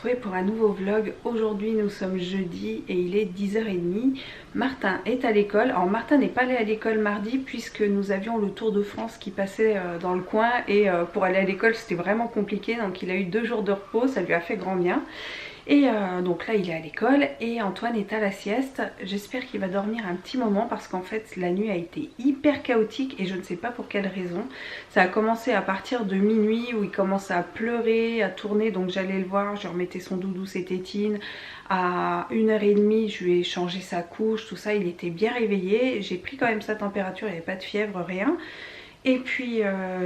retrouver pour un nouveau vlog. Aujourd'hui nous sommes jeudi et il est 10h30. Martin est à l'école. Alors Martin n'est pas allé à l'école mardi puisque nous avions le Tour de France qui passait dans le coin et pour aller à l'école c'était vraiment compliqué, donc il a eu 2 jours de repos, ça lui a fait grand bien. Et donc là il est à l'école et Antoine est à la sieste. J'espère qu'il va dormir un petit moment parce qu'en fait la nuit a été hyper chaotique et je ne sais pas pour quelle raison. Ça a commencé à partir de minuit où il commençait à pleurer, à tourner, donc j'allais le voir, je remettais son doudou, ses tétines. À 1h30 je lui ai changé sa couche, tout ça, il était bien réveillé. J'ai pris quand même sa température, il n'y avait pas de fièvre, rien. Et puis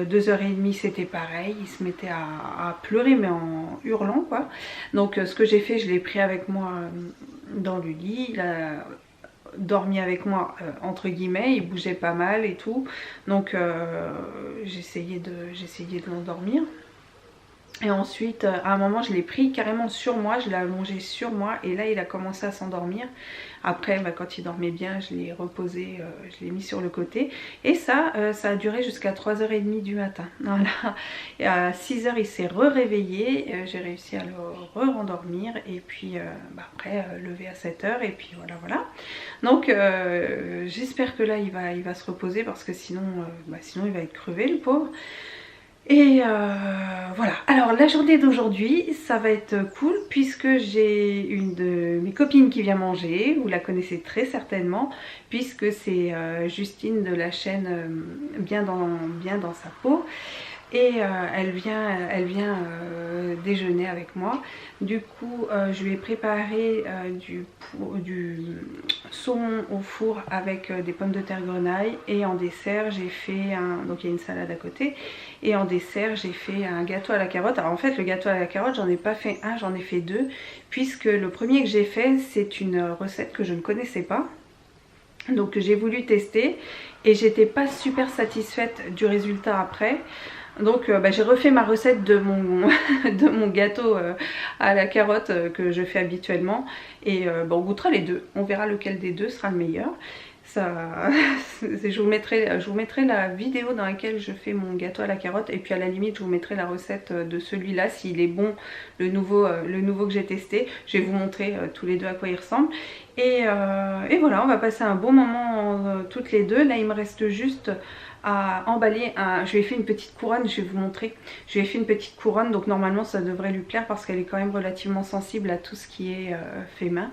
2h30 c'était pareil, il se mettait à pleurer mais en hurlant quoi. Donc ce que j'ai fait, je l'ai pris avec moi dans le lit, il a dormi avec moi entre guillemets, il bougeait pas mal et tout. Donc j'essayais de l'endormir. Et ensuite à un moment je l'ai pris carrément sur moi, je l'ai allongé sur moi et là il a commencé à s'endormir. Après quand il dormait bien je l'ai reposé, je l'ai mis sur le côté. Et ça a duré jusqu'à 3h30 du matin. Voilà. Et à 6h il s'est réveillé, j'ai réussi à le rendormir. Et puis après lever à 7h et puis voilà. Donc j'espère que là il va se reposer parce que sinon il va être crevé le pauvre. Et voilà, alors la journée d'aujourd'hui ça va être cool puisque j'ai une de mes copines qui vient manger. Vous la connaissez très certainement puisque c'est Justine de la chaîne bien dans sa peau. Et elle vient déjeuner avec moi. Du coup je lui ai préparé du saumon au four avec des pommes de terre grenaille. Et en dessert j'ai fait donc il y a une salade à côté. Et en dessert j'ai fait un gâteau à la carotte. Alors en fait le gâteau à la carotte j'en ai pas fait un, j'en ai fait 2. Puisque le premier que j'ai fait c'est une recette que je ne connaissais pas. Donc j'ai voulu tester et j'étais pas super satisfaite du résultat après. Donc j'ai refait ma recette de mon gâteau à la carotte que je fais habituellement. Et on goûtera les deux, on verra lequel des deux sera le meilleur. Je vous mettrai la vidéo dans laquelle je fais mon gâteau à la carotte. Et puis à la limite je vous mettrai la recette de celui-là s'il est bon, le nouveau que j'ai testé. Je vais vous montrer tous les deux à quoi il ressemble. Et voilà, on va passer un bon moment toutes les deux. Là il me reste juste à emballer je lui ai fait une petite couronne, je vais vous montrer. Je lui ai fait une petite couronne, donc normalement ça devrait lui plaire parce qu'elle est quand même relativement sensible à tout ce qui est fait main.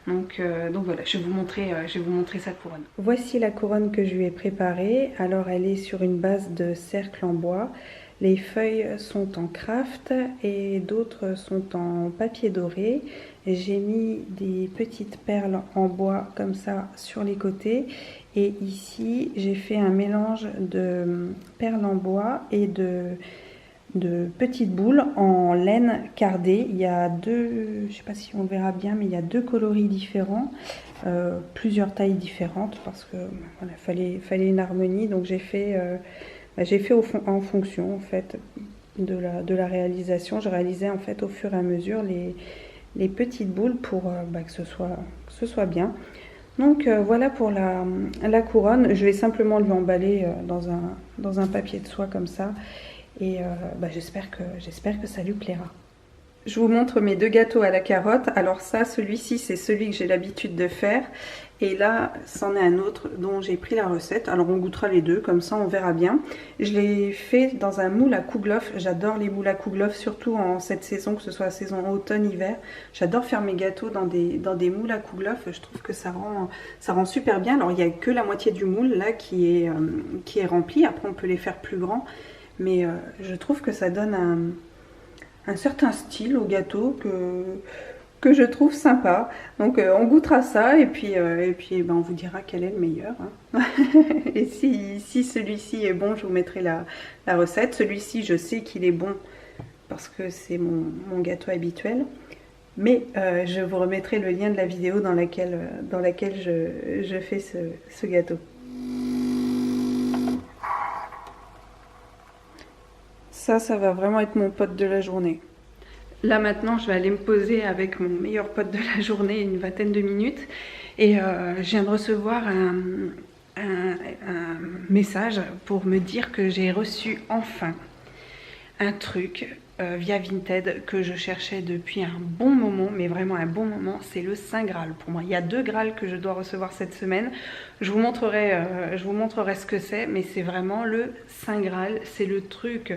Donc voilà, je vais vous montrer sa couronne. Voici la couronne que je lui ai préparée. Alors elle est sur une base de cercle en bois. Les feuilles sont en craft et d'autres sont en papier doré. J'ai mis des petites perles en bois comme ça sur les côtés. Et ici j'ai fait un mélange de perles en bois et de petites boules en laine cardée. Il y a deux, je ne sais pas si on le verra bien, mais il y a 2 coloris différents, plusieurs tailles différentes parce que voilà, fallait une harmonie. Donc j'ai fait en fonction en fait de la réalisation. Je réalisais en fait au fur et à mesure les petites boules pour que ce soit bien. Donc voilà pour la couronne. Je vais simplement lui emballer dans un papier de soie comme ça. Et j'espère que ça lui plaira. Je vous montre mes 2 gâteaux à la carotte. Alors ça, celui-ci c'est celui que j'ai l'habitude de faire. Et là, c'en est un autre dont j'ai pris la recette. Alors on goûtera les deux, comme ça on verra bien. Je l'ai fait dans un moule à kouglof. J'adore les moules à kouglof, surtout en cette saison, que ce soit la saison automne-hiver. J'adore faire mes gâteaux dans des moules à kouglof. Je trouve que ça rend super bien. Alors il n'y a que la moitié du moule là qui est rempli. Après on peut les faire plus grands. Mais je trouve que ça donne un certain style au gâteau que je trouve sympa. Donc on goûtera ça et puis on vous dira quel est le meilleur. Hein. Et si celui-ci est bon, je vous mettrai la recette. Celui-ci, je sais qu'il est bon parce que c'est mon gâteau habituel. Mais je vous remettrai le lien de la vidéo dans laquelle je fais ce gâteau. Ça va vraiment être mon pote de la journée. Là maintenant je vais aller me poser avec mon meilleur pote de la journée une vingtaine de minutes. Et je viens de recevoir un message pour me dire que j'ai reçu enfin un truc via Vinted que je cherchais depuis un bon moment, mais vraiment un bon moment. C'est le Saint Graal pour moi. Il y a 2 Graals que je dois recevoir cette semaine. Je vous montrerai ce que c'est, mais c'est vraiment le Saint Graal. C'est le truc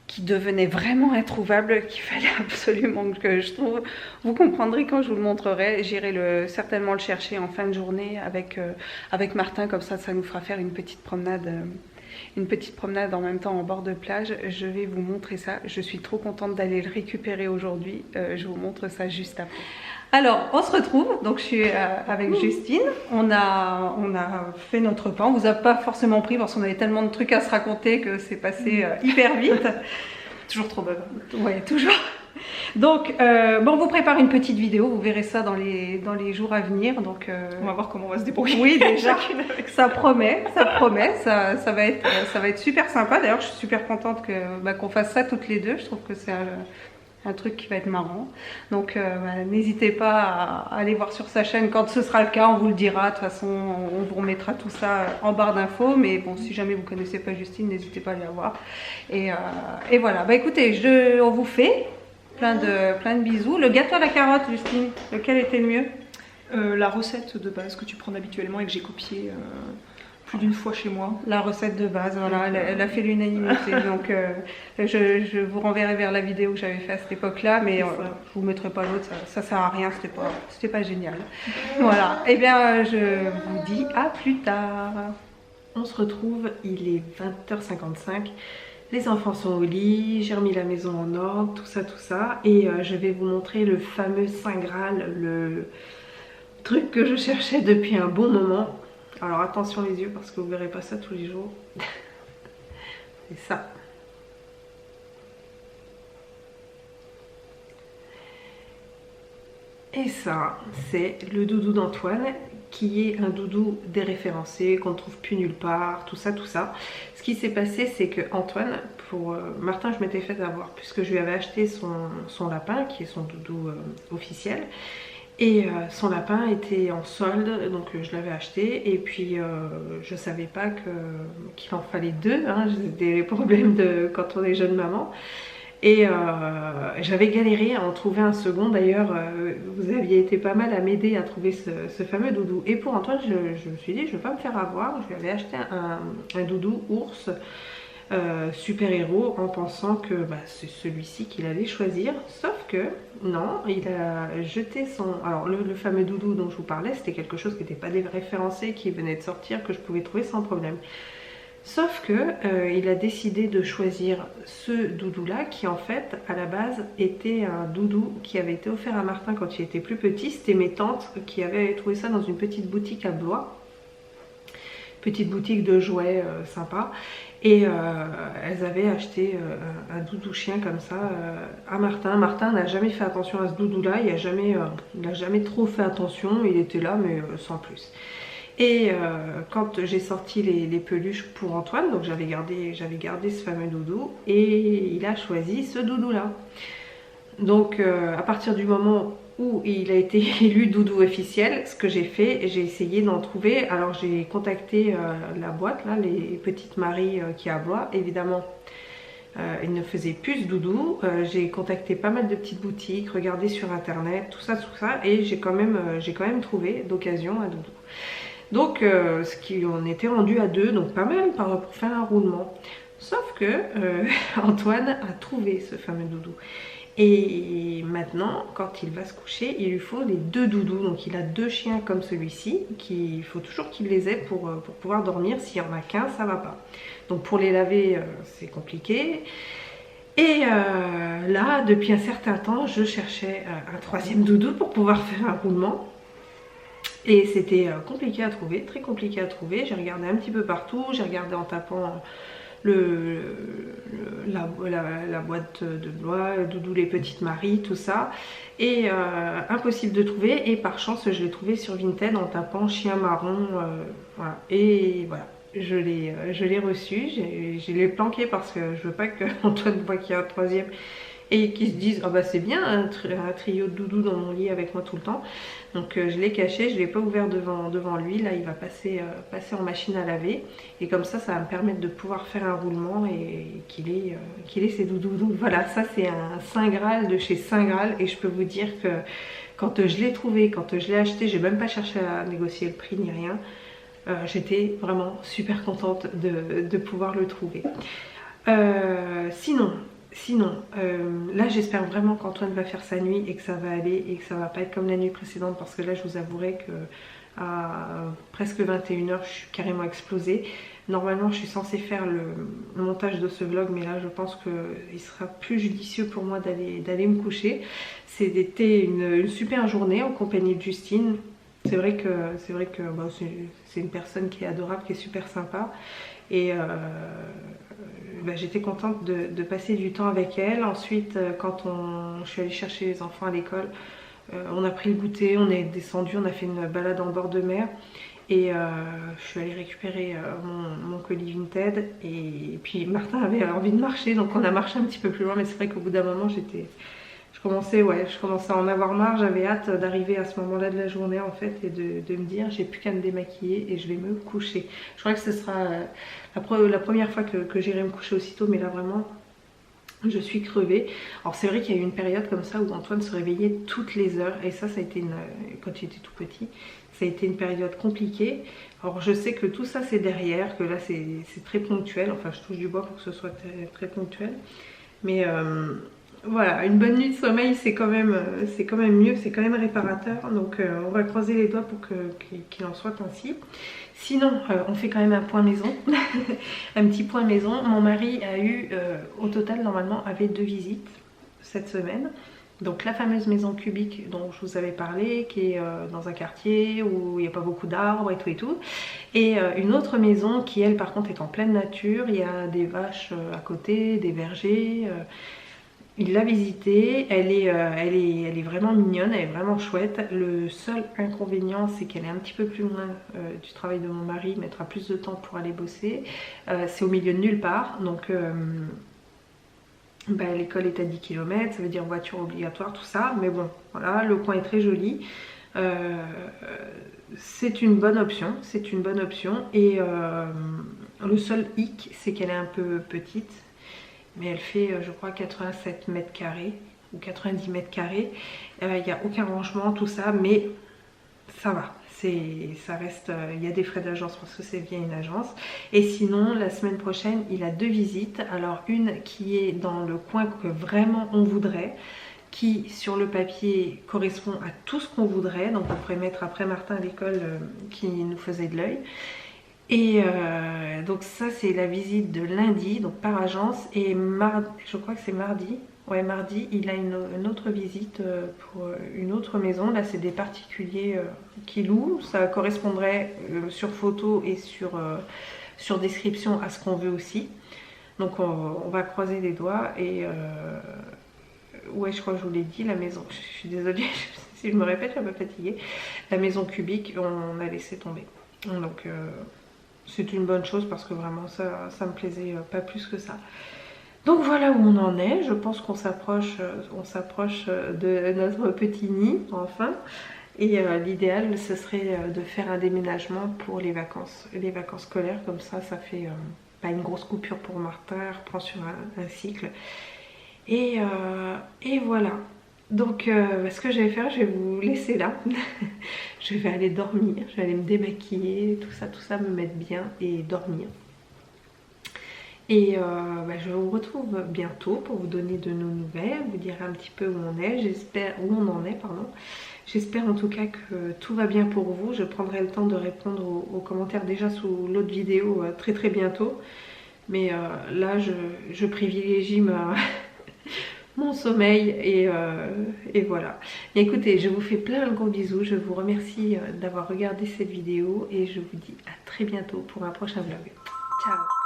qui devenait vraiment introuvable, qu'il fallait absolument que je trouve. Vous comprendrez quand je vous le montrerai. J'irai certainement le chercher en fin de journée avec Martin, comme ça nous fera faire une petite promenade en même temps en bord de plage. Je vais vous montrer ça. Je suis trop contente d'aller le récupérer aujourd'hui. Je vous montre ça juste après. Alors, on se retrouve. Donc, je suis avec Justine. On a fait notre repas. On vous a pas forcément pris parce qu'on avait tellement de trucs à se raconter que c'est passé hyper vite. Toujours trop bonne. Ouais, toujours. Donc, on vous prépare une petite vidéo. Vous verrez ça dans les jours à venir. Donc, on va voir comment on va se débrouiller. Oui, déjà, ça promet. Ça va être super sympa. D'ailleurs, je suis super contente qu'on fasse ça toutes les deux. Je trouve que c'est un truc qui va être marrant. Donc n'hésitez pas à aller voir sur sa chaîne quand ce sera le cas, on vous le dira. De toute façon, on vous remettra tout ça en barre d'infos. Mais bon, si jamais vous ne connaissez pas Justine, n'hésitez pas à aller la voir. Et voilà. Bah écoutez, on vous fait plein de bisous. Le gâteau à la carotte, Justine, lequel était le mieux? La recette de base que tu prends habituellement et que j'ai copiée plus d'une fois chez moi. La recette de base, voilà, elle a fait l'unanimité. Donc je vous renverrai vers la vidéo que j'avais faite à cette époque-là, mais je vous mettrai pas l'autre, ça sert à rien, c'était pas génial. Voilà, et bien je vous dis à plus tard. On se retrouve, il est 20h55. Les enfants sont au lit, j'ai remis la maison en ordre, tout ça. Et je vais vous montrer le fameux Saint Graal, le truc que je cherchais depuis un bon moment. Alors attention les yeux parce que vous verrez pas ça tous les jours. C'est ça. Et ça, c'est le doudou d'Antoine, qui est un doudou déréférencé, qu'on ne trouve plus nulle part, tout ça. Ce qui s'est passé, c'est que Antoine, pour Martin, je m'étais fait avoir, puisque je lui avais acheté son lapin, qui est son doudou officiel. Et son lapin était en solde, donc je l'avais acheté. Et puis je savais pas qu'il en fallait 2, hein, j'ai des problèmes quand on est jeune maman. Et j'avais galéré à en trouver un second. D'ailleurs, vous aviez été pas mal à m'aider à trouver ce fameux doudou. Et pour Antoine, je me suis dit, je ne vais pas me faire avoir. Je lui avais acheté un doudou ours super-héros en pensant que c'est celui-ci qu'il allait choisir. Sauf que non, il a jeté son... Alors le fameux doudou dont je vous parlais, c'était quelque chose qui n'était pas référencé, qui venait de sortir, que je pouvais trouver sans problème. Sauf que il a décidé de choisir ce doudou là qui en fait à la base était un doudou qui avait été offert à Martin quand il était plus petit. C'était mes tantes qui avaient trouvé ça dans une petite boutique à Blois, petite boutique de jouets sympa, et elles avaient acheté un doudou chien comme ça à Martin. Martin n'a jamais fait attention à ce doudou là, il n'a jamais trop fait attention, il était là mais sans plus. Et quand j'ai sorti les peluches pour Antoine, donc j'avais gardé ce fameux doudou et il a choisi ce doudou là. Donc à partir du moment où il a été élu doudou officiel, ce que j'ai fait, j'ai essayé d'en trouver. Alors j'ai contacté la boîte là, les petites Maries qui a à Blois, évidemment. Il ne faisait plus ce doudou. J'ai contacté pas mal de petites boutiques, regardé sur internet, tout ça, et j'ai quand même trouvé d'occasion un doudou. Donc ce qui en était rendu à 2, donc pas mal pour faire un roulement. Sauf que Antoine a trouvé ce fameux doudou. Et maintenant, quand il va se coucher, il lui faut les 2 doudous. Donc il a 2 chiens comme celui-ci, il faut toujours qu'il les ait pour pouvoir dormir. S'il n'y en a qu'un, ça va pas. Donc pour les laver, c'est compliqué. Et là, depuis un certain temps, je cherchais un 3e doudou pour pouvoir faire un roulement. Et c'était compliqué à trouver, très compliqué à trouver. J'ai regardé un petit peu partout, j'ai regardé en tapant la boîte de Blois, doudou les petites Maries, tout ça. Et impossible de trouver. Et par chance, je l'ai trouvé sur Vinted en tapant chien marron. Voilà. Et voilà, je l'ai reçu. Je l'ai planqué parce que je veux pas que Antoine voit qu'il y a un 3e et qui se disent oh bah c'est bien un trio de doudou dans mon lit avec moi tout le temps. Donc je l'ai caché, je ne l'ai pas ouvert devant lui. Là il va passer en machine à laver et comme ça va me permettre de pouvoir faire un roulement et qu'il ait ses doudous. Donc voilà, ça c'est un Saint Graal de chez Saint Graal et je peux vous dire que quand je l'ai trouvé, quand je l'ai acheté, j'ai même pas cherché à négocier le prix ni rien. J'étais vraiment super contente de pouvoir le trouver. Sinon, là j'espère vraiment qu'Antoine va faire sa nuit et que ça va aller et que ça va pas être comme la nuit précédente parce que là je vous avouerai que à presque 21h je suis carrément explosée. Normalement je suis censée faire le montage de ce vlog mais là je pense qu'il sera plus judicieux pour moi d'aller me coucher. C'était une super journée en compagnie de Justine. C'est vrai que bon, c'est une personne qui est adorable, qui est super sympa et j'étais contente de passer du temps avec elle. Ensuite quand je suis allée chercher les enfants à l'école, on a pris le goûter, on est descendu, on a fait une balade en bord de mer et je suis allée récupérer mon colis Vinted et puis Martin avait envie de marcher donc on a marché un petit peu plus loin mais c'est vrai qu'au bout d'un moment je commençais à en avoir marre, j'avais hâte d'arriver à ce moment-là de la journée en fait et de me dire j'ai plus qu'à me démaquiller et je vais me coucher. Je crois que ce sera la première fois que j'irai me coucher aussitôt mais là vraiment je suis crevée. Alors c'est vrai qu'il y a eu une période comme ça où Antoine se réveillait toutes les heures et ça a été quand il était tout petit, ça a été une période compliquée. Alors je sais que tout ça c'est derrière, que là c'est très ponctuel, enfin je touche du bois pour que ce soit très ponctuel mais voilà, une bonne nuit de sommeil c'est quand même mieux, c'est quand même réparateur donc on va croiser les doigts pour qu'il en soit ainsi. Sinon on fait quand même un point maison un petit point maison. Mon mari a eu au total normalement avait 2 visites cette semaine. Donc la fameuse maison cubique dont je vous avais parlé, qui est dans un quartier où il n'y a pas beaucoup d'arbres et tout. Et une autre maison qui elle par contre est en pleine nature, il y a des vaches à côté, des vergers. Il l'a visitée, elle est vraiment mignonne, elle est vraiment chouette. Le seul inconvénient c'est qu'elle est un petit peu plus loin du travail de mon mari, il mettra plus de temps pour aller bosser. C'est au milieu de nulle part, donc l'école est à 10 km, ça veut dire voiture obligatoire, tout ça. Mais bon, voilà, le coin est très joli. C'est une bonne option, Et le seul hic c'est qu'elle est un peu petite. Mais elle fait je crois 87 mètres carrés ou 90 mètres carrés. Il n'y a aucun rangement, tout ça, mais ça va. Ça reste, il y a des frais d'agence parce que c'est via une agence. Et sinon, la semaine prochaine, il a 2 visites. Alors une qui est dans le coin que vraiment on voudrait, qui sur le papier correspond à tout ce qu'on voudrait. Donc on pourrait mettre après Martin à l'école qui nous faisait de l'œil. Et donc ça c'est la visite de lundi, donc par agence, et mardi, je crois que c'est mardi, ouais mardi, il a une autre visite pour une autre maison. Là c'est des particuliers qui louent, ça correspondrait sur photo et sur description à ce qu'on veut aussi. Donc on va croiser les doigts et ouais je crois que je vous l'ai dit, la maison, je suis désolée si je me répète, je suis un peu fatiguée, la maison cubique on a laissé tomber. Donc c'est une bonne chose parce que vraiment ça me plaisait pas plus que ça. Donc voilà où on en est. Je pense qu'on s'approche de notre petit nid enfin. Et l'idéal ce serait de faire un déménagement pour les vacances scolaires. Comme ça fait pas une grosse coupure pour Martin, elle reprend sur un cycle. Et voilà. Donc ce que je vais faire, je vais vous laisser là. Je vais aller dormir, je vais aller me démaquiller, tout ça, me mettre bien et dormir. Et je vous retrouve bientôt pour vous donner de nos nouvelles, vous dire un petit peu où on est, où on en est, pardon. J'espère en tout cas que tout va bien pour vous. Je prendrai le temps de répondre aux commentaires déjà sous l'autre vidéo très bientôt. Mais là je privilégie mon sommeil et voilà. Et écoutez, je vous fais plein de gros bisous, je vous remercie d'avoir regardé cette vidéo et je vous dis à très bientôt pour un prochain vlog. Ciao.